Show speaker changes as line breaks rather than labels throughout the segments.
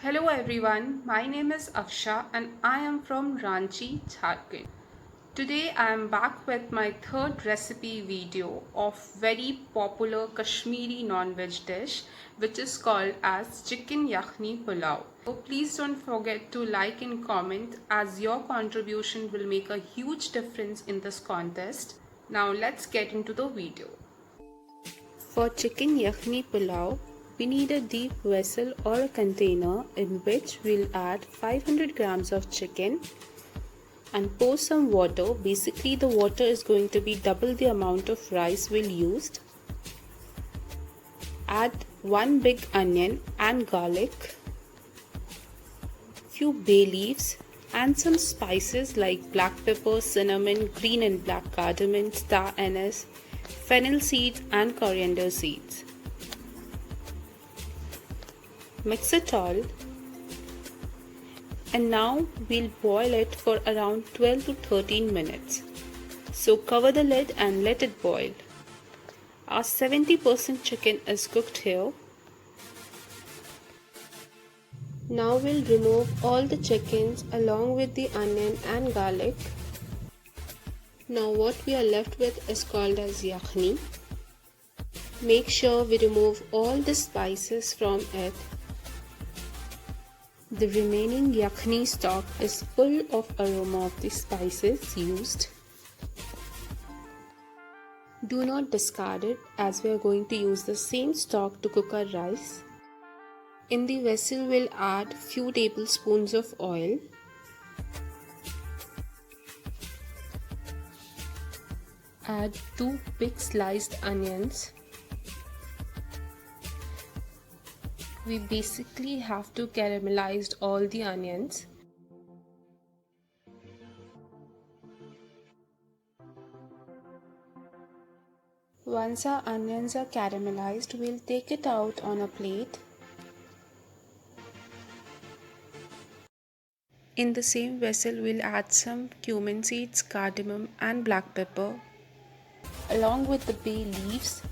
Hello everyone, my name is Aksha and I am from Ranchi, Jharkhand. Today I am back with my third recipe video of very popular Kashmiri non-veg dish which is called as chicken yakhni pulao. So please don't forget to like and comment as your contribution will make a huge difference in this contest. Now let's get into the video. For chicken yakhni pulao, we need a deep vessel or a container in which we'll add 500 grams of chicken and pour some water. Basically, the water is going to be double the amount of rice we'll use. Add one big onion and garlic, few bay leaves and some spices like black pepper, cinnamon, green and black cardamom, star anise, fennel seeds and coriander seeds. Mix it all and now we'll boil it for around 12 to 13 minutes. So cover the lid and let it boil. Our 70% chicken is cooked here. Now we'll remove all the chickens along with the onion and garlic. Now what we are left with is called as yakhni. Make sure we remove all the spices from it. The remaining yakhni stock is full of aroma of the spices used. Do not discard it as we are going to use the same stock to cook our rice. In the vessel we'll add few tablespoons of oil. Add 2 big sliced onions. We basically have to caramelize all the onions. Once our onions are caramelized, we'll take it out on a plate. In the same vessel, we'll add some cumin seeds, cardamom and black pepper, along with the bay leaves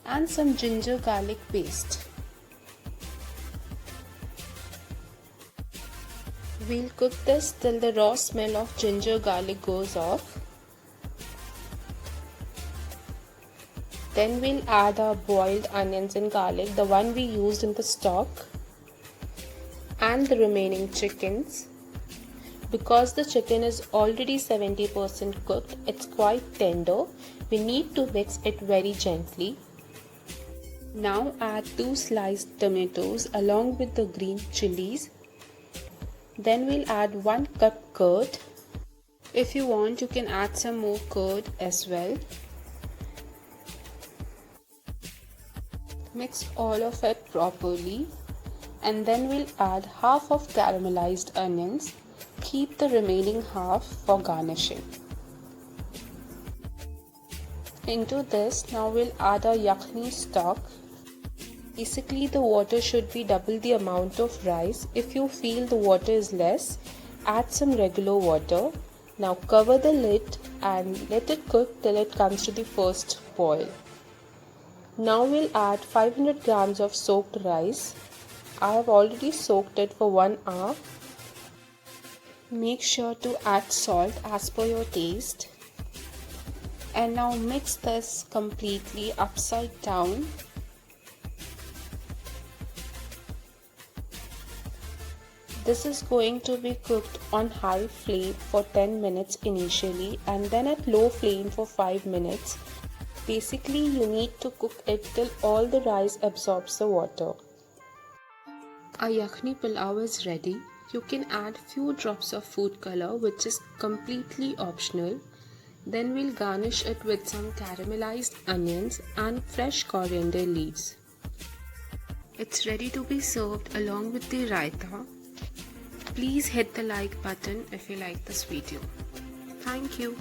and some ginger garlic paste. We'll cook this till the raw smell of ginger garlic goes off. Then we'll add our boiled onions and garlic, the one we used in the stock, and the remaining chickens. Because the chicken is already 70% cooked, it's quite tender. We need to mix it very gently. Now add 2 sliced tomatoes along with the green chilies. Then we'll add 1 cup curd. If you want, you can add some more curd as well. Mix all of it properly and then we'll add half of caramelized onions. Keep the remaining half for garnishing. Into this, now we'll add our yakhni stock. Basically, the water should be double the amount of rice. If you feel the water is less, add some regular water. Now cover the lid and let it cook till it comes to the first boil. Now we'll add 500 grams of soaked rice. I have already soaked it for 1 hour. Make sure to add salt as per your taste. And now mix this completely upside down. This is going to be cooked on high flame for 10 minutes initially and then at low flame for 5 minutes. Basically, you need to cook it till all the rice absorbs the water. Our yakhni pulao is ready. You can add few drops of food color which is completely optional. Then we'll garnish it with some caramelized onions and fresh coriander leaves. It's ready to be served along with the raita. Please hit the like button if you like this video. Thank you.